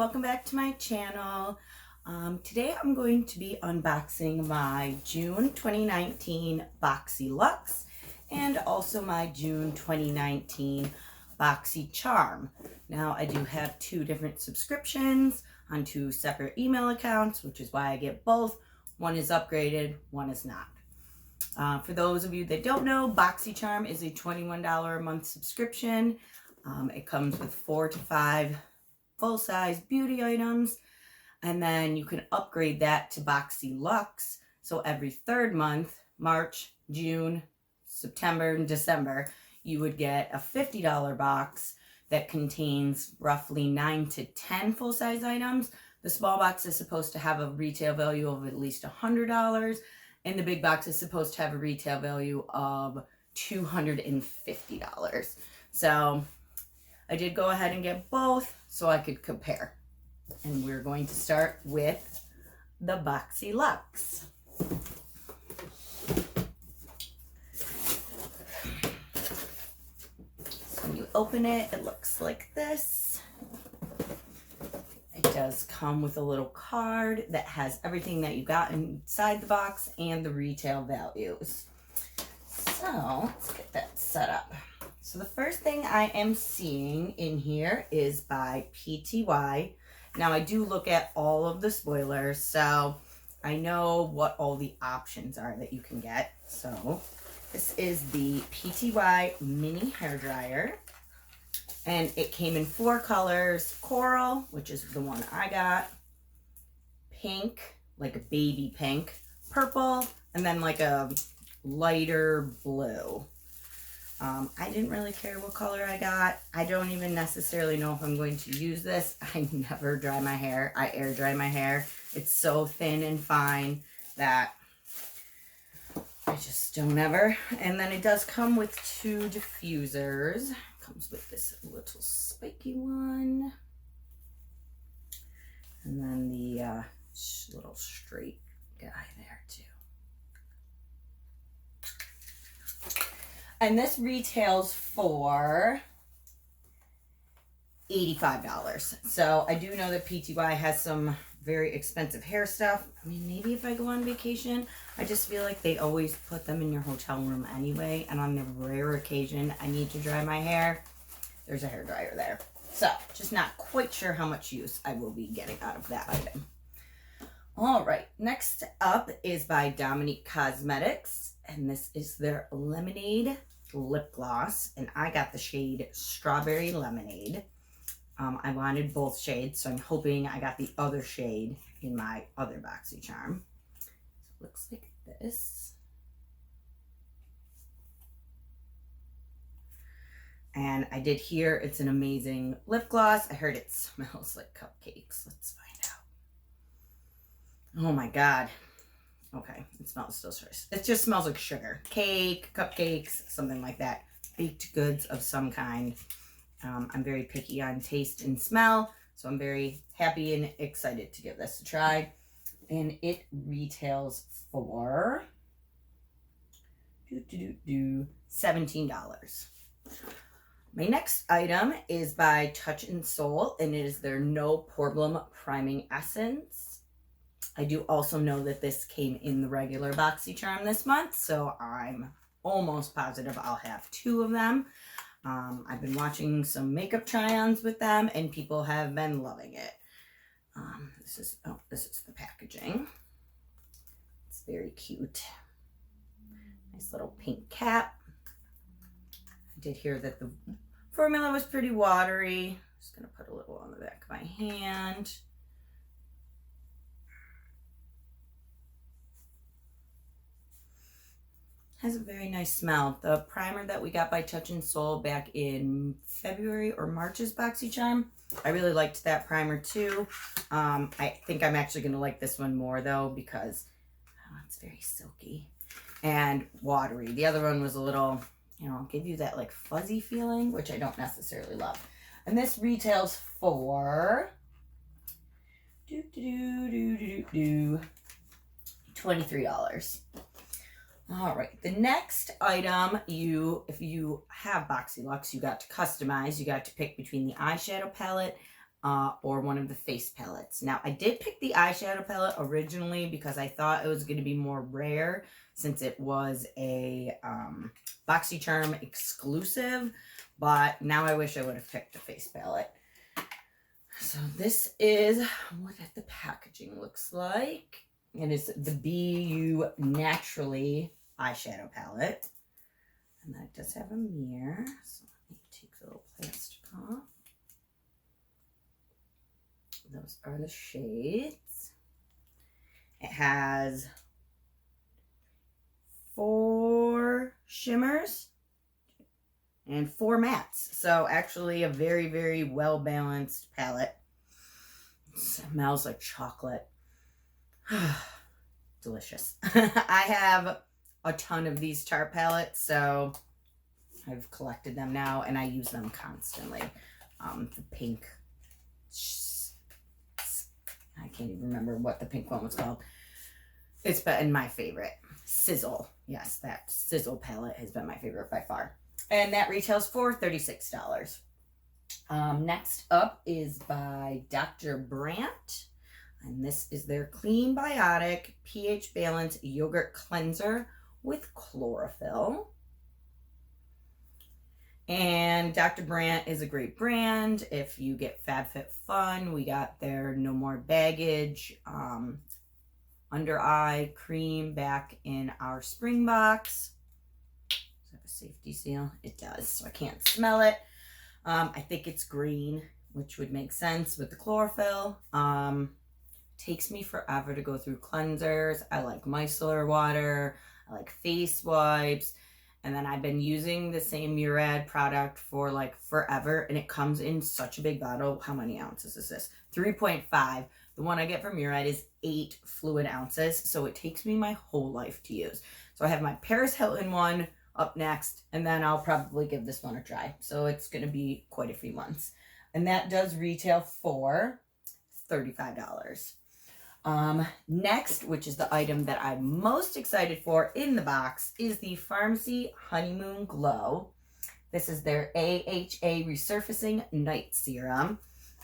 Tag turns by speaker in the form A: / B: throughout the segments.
A: welcome back to my channel. Today I'm going to be unboxing my June 2019 Boxyluxe and also my June 2019 Boxycharm. Now I do have two different subscriptions on two separate email accounts, which is why I get both. One is upgraded, one is not. For those of you that don't know, Boxycharm is a $21 a month subscription. It comes with 4 to 5 full-size beauty items, and then you can upgrade that to Boxyluxe. So every third month, March, June, September, and December, you would get a $50 box that contains roughly 9 to 10 full-size items. The small box is supposed to have a retail value of at least $100, and the big box is supposed to have a retail value of $250. So I did go ahead and get both so I could compare. And we're going to start with the Boxyluxe. So when you open it, it looks like this. It does come with a little card that has everything that you got inside the box and the retail values. So let's get that set up. So the first thing I am seeing in here is by PTY. Now I do look at all of the spoilers, so I know what all the options are that you can get. So this is the PTY mini hairdryer, and it came in 4 colors: coral, which is the one I got, pink, like a baby pink, purple, and then like a lighter blue. I didn't really care what color I got. I don't even necessarily know if I'm going to use this. I never dry my hair. I air dry my hair. It's so thin and fine that I just don't ever. And then it does come with 2 diffusers. Comes with this little spiky one. And then the little straight guy there too. And this retails for $85. So I do know that PTY has some very expensive hair stuff. I mean, maybe if I go on vacation, I just feel like they always put them in your hotel room anyway. And on the rare occasion I need to dry my hair, there's a hairdryer there. So just not quite sure how much use I will be getting out of that item. All right, next up is by Dominique Cosmetics, and this is their Lemonade lip gloss, and I got the shade Strawberry Lemonade. I wanted both shades, so I'm hoping I got the other shade in my other Boxycharm. So it looks like this. And I did hear it's an amazing lip gloss. I heard it smells like cupcakes. Let's find out. Oh my God. Okay, it smells still delicious. It just smells like sugar. Cake, cupcakes, something like that. Baked goods of some kind. I'm very picky on taste and smell, so I'm very happy and excited to give this a try. And it retails for $17. My next item is by Touch in Soul, and it is their No Problem Priming Essence. I do also know that this came in the regular Boxycharm this month, so I'm almost positive I'll have 2 of them. I've been watching some makeup try-ons with them, and people have been loving it. This is the packaging. It's very cute. Nice little pink cap. I did hear that the formula was pretty watery. Just gonna put a little on the back of my hand. Has a very nice smell. The primer that we got by Touch in Soul back in February or March's Boxycharm, I really liked that primer too. I think I'm actually going to like this one more though, because it's very silky and watery. The other one was a little, give you that like fuzzy feeling, which I don't necessarily love. And this retails for $23. All right, the next item, if you have Boxyluxe, you got to customize. You got to pick between the eyeshadow palette or one of the face palettes. Now, I did pick the eyeshadow palette originally because I thought it was going to be more rare since it was a Boxycharm exclusive, but now I wish I would have picked the face palette. So this is what the packaging looks like. It is the BU Naturally eyeshadow palette. And that does have a mirror. So let me take the little plastic off. Those are the shades. It has 4 shimmers and 4 mattes. So actually a very, very well balanced palette. It smells like chocolate. Delicious. I have a ton of these Tarte palettes, so I've collected them now and I use them constantly. The pink, I can't even remember what the pink one was called. It's been my favorite. Sizzle. Yes, that Sizzle palette has been my favorite by far. And that retails for $36. Next up is by Dr. Brandt. And this is their Clean Biotic pH Balance Yogurt Cleanser with Chlorophyll. And Dr. Brandt is a great brand. If you get FabFitFun, we got their No More Baggage under eye cream back in our spring box. Does it have a safety seal? It does, so I can't smell it. I think it's green, which would make sense with the chlorophyll. Takes me forever to go through cleansers. I like micellar water. I like face wipes. And then I've been using the same Murad product for like forever. And it comes in such a big bottle. How many ounces is this? 3.5. The one I get from Murad is 8 fluid ounces. So it takes me my whole life to use. So I have my Paris Hilton one up next. And then I'll probably give this one a try. So it's going to be quite a few months. And that does retail for $35. Next, which is the item that I'm most excited for in the box, is the Pharmacy Honeymoon Glow. This is their AHA Resurfacing Night Serum.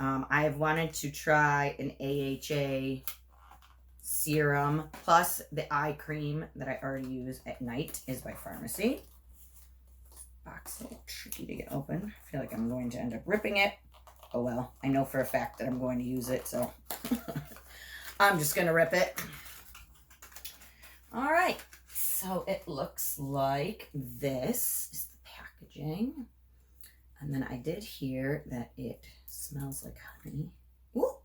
A: I have wanted to try an AHA serum, plus the eye cream that I already use at night is by Pharmacy. Box is a little tricky to get open. I feel like I'm going to end up ripping it. Oh well, I know for a fact that I'm going to use it, so... I'm just going to rip it. All right. So it looks like this is the packaging. And then I did hear that it smells like honey. Ooh.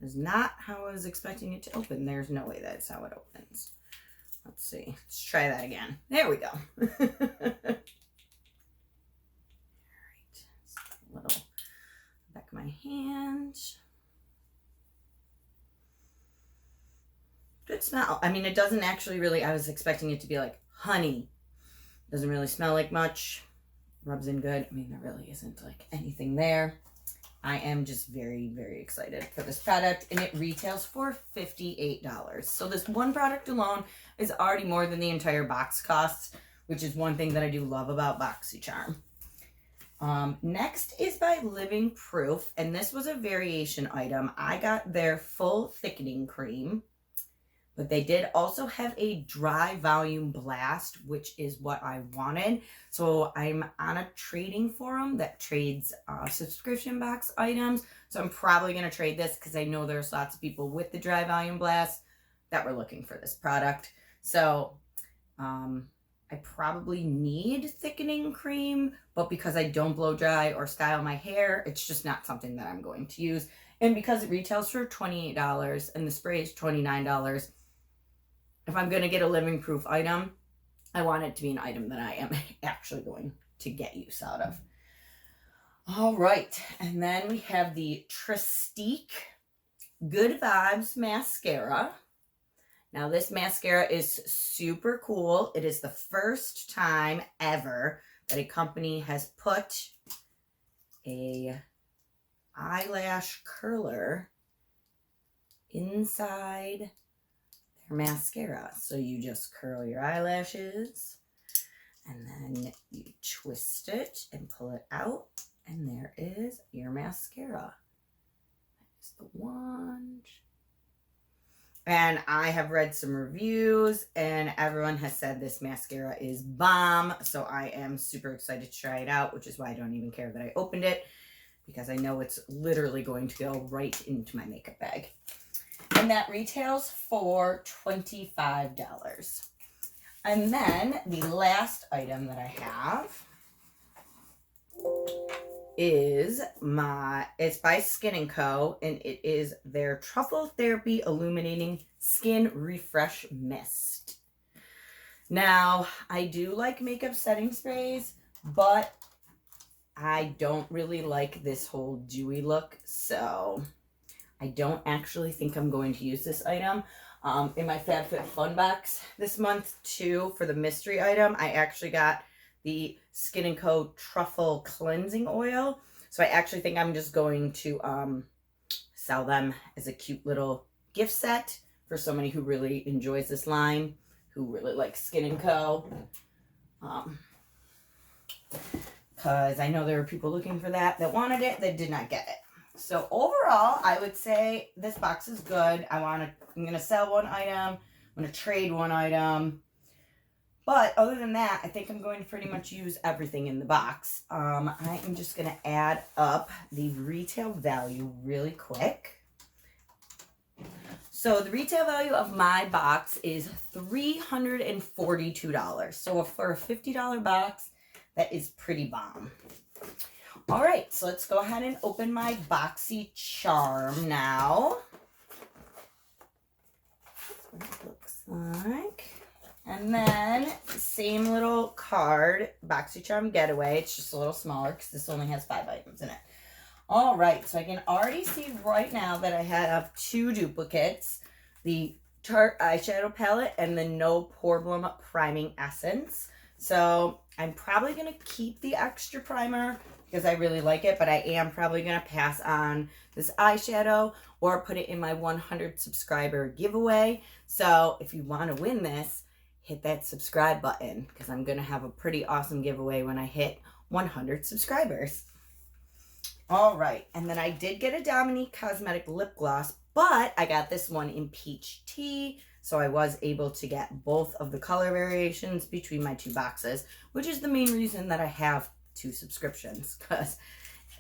A: That's not how I was expecting it to open. There's no way that's how it opens. Let's see. Let's try that again. There we go. All right. A little back of my hand. Good smell. I mean, it doesn't actually really, I was expecting it to be like honey. Doesn't really smell like much. Rubs in good. I mean, there really isn't like anything there. I am just very, very excited for this product, and it retails for $58. So this one product alone is already more than the entire box costs, which is one thing that I do love about Boxycharm. Next is by Living Proof, and this was a variation item. I got their full thickening cream. But they did also have a dry volume blast, which is what I wanted. So I'm on a trading forum that trades subscription box items. So I'm probably going to trade this because I know there's lots of people with the dry volume blast that were looking for this product. So I probably need thickening cream, but because I don't blow dry or style my hair, it's just not something that I'm going to use. And because it retails for $28 and the spray is $29, if I'm going to get a Living Proof item, I want it to be an item that I am actually going to get use out of. All right. And then we have the Trestique Good Vibes Mascara. Now, this mascara is super cool. It is the first time ever that a company has put a eyelash curler inside mascara. So you just curl your eyelashes and then you twist it and pull it out, and there is your mascara. That's the one. And I have read some reviews and everyone has said this mascara is bomb. So I am super excited to try it out, which is why I don't even care that I opened it, because I know it's literally going to go right into my makeup bag. And that retails for $25. And then the last item that I have is it's by Skin & Co. And it is their Truffle Therapy Illuminating Skin Refresh Mist. Now, I do like makeup setting sprays, but I don't really like this whole dewy look. So I don't actually think I'm going to use this item. In my FabFitFun box this month too, for the mystery item, I actually got the Skin & Co. Truffle Cleansing Oil. So I actually think I'm just going to sell them as a cute little gift set for somebody who really enjoys this line, who really likes Skin & Co. Because I know there were people looking for that wanted it, that did not get it. So overall, I would say this box is good. I'm going to sell one item. I'm going to trade one item. But other than that, I think I'm going to pretty much use everything in the box. I am just going to add up the retail value really quick. So the retail value of my box is $342. So for a $50 box, that is pretty bomb. All right, so let's go ahead and open my Boxycharm now. That's what it looks like. And then same little card, Boxycharm Getaway. It's just a little smaller because this only has 5 items in it. All right, so I can already see right now that I have 2 duplicates. The Tarte Eyeshadow Palette and the No Problem Priming Essence. So I'm probably going to keep the extra primer because I really like it, but I am probably going to pass on this eyeshadow or put it in my 100 subscriber giveaway. So if you want to win this, hit that subscribe button because I'm going to have a pretty awesome giveaway when I hit 100 subscribers. All right, and then I did get a Dominique Cosmetic lip gloss, but I got this one in peach tea, so I was able to get both of the color variations between my 2 boxes, which is the main reason that I have 2 subscriptions, because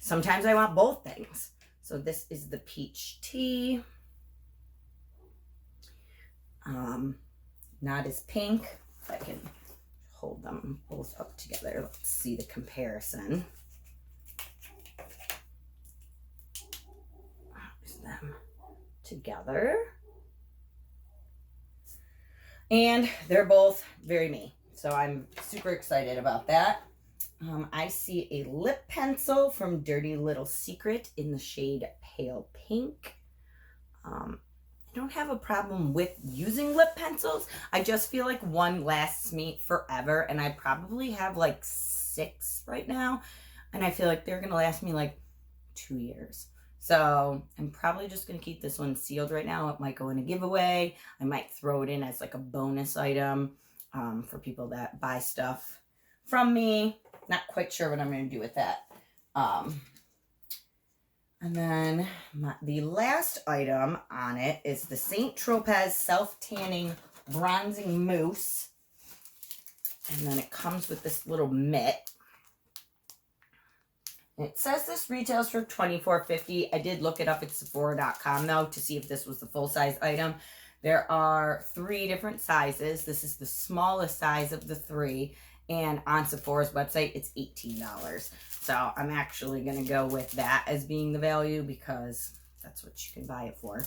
A: sometimes I want both things. So this is the peach tea. Not as pink. If I can hold them both up together, let's see the comparison. There's them together. And they're both very me. So I'm super excited about that. I see a lip pencil from Dirty Little Secret in the shade Pale Pink. I don't have a problem with using lip pencils. I just feel like one lasts me forever, and I probably have like 6 right now, and I feel like they're gonna last me like 2 years. So I'm probably just gonna keep this one sealed right now. It might go in a giveaway. I might throw it in as like a bonus item for people that buy stuff from me. Not quite sure what I'm gonna do with that. And then the last item on it is the St. Tropez SelfTanning Bronzing Mousse. And then it comes with this little mitt. It says this retails for $24.50. I did look it up at Sephora.com though to see if this was the full size item. There are 3 different sizes. This is the smallest size of the 3. And on Sephora's website, it's $18. So I'm actually going to go with that as being the value because that's what you can buy it for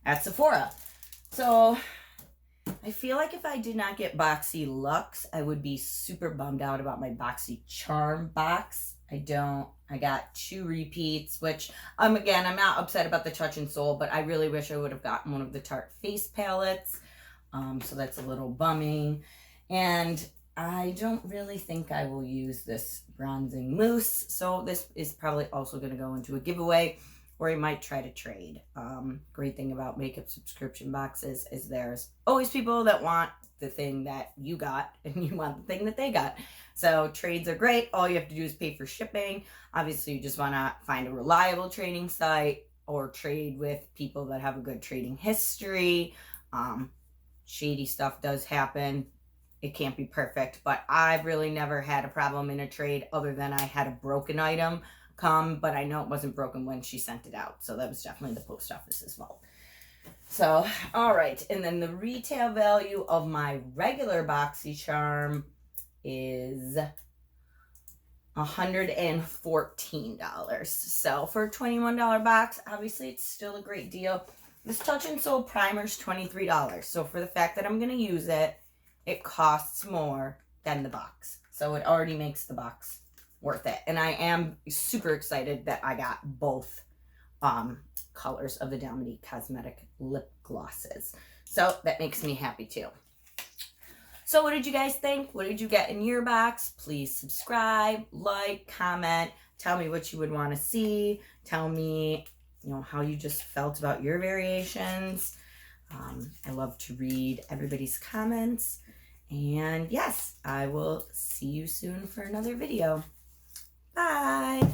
A: at Sephora. So I feel like if I did not get Boxyluxe, I would be super bummed out about my Boxycharm box. I don't. I got 2 repeats, which, again, I'm not upset about the Touch and Soul, but I really wish I would have gotten one of the Tarte face palettes. So that's a little bumming. And I don't really think I will use this bronzing mousse, so this is probably also going to go into a giveaway, or I might try to trade. Great thing about makeup subscription boxes is there's always people that want the thing that you got, and you want the thing that they got. So trades are great. All you have to do is pay for shipping. Obviously, you just want to find a reliable trading site. or trade with people that have a good trading history. Shady stuff does happen. It can't be perfect, but I've really never had a problem in a trade other than I had a broken item come, but I know it wasn't broken when she sent it out. So that was definitely the post office's fault. So, all right. And then the retail value of my regular Boxycharm is $114. So for a $21 box, obviously it's still a great deal. This Touch and Soul primer is $23. So for the fact that I'm going to use it, it costs more than the box. So it already makes the box worth it. And I am super excited that I got both colors of the Dominique Cosmetic lip glosses. So that makes me happy too. So what did you guys think? What did you get in your box? Please subscribe, like, comment, tell me what you would want to see. Tell me, you know, how you just felt about your variations. I love to read everybody's comments. And yes, I will see you soon for another video. Bye.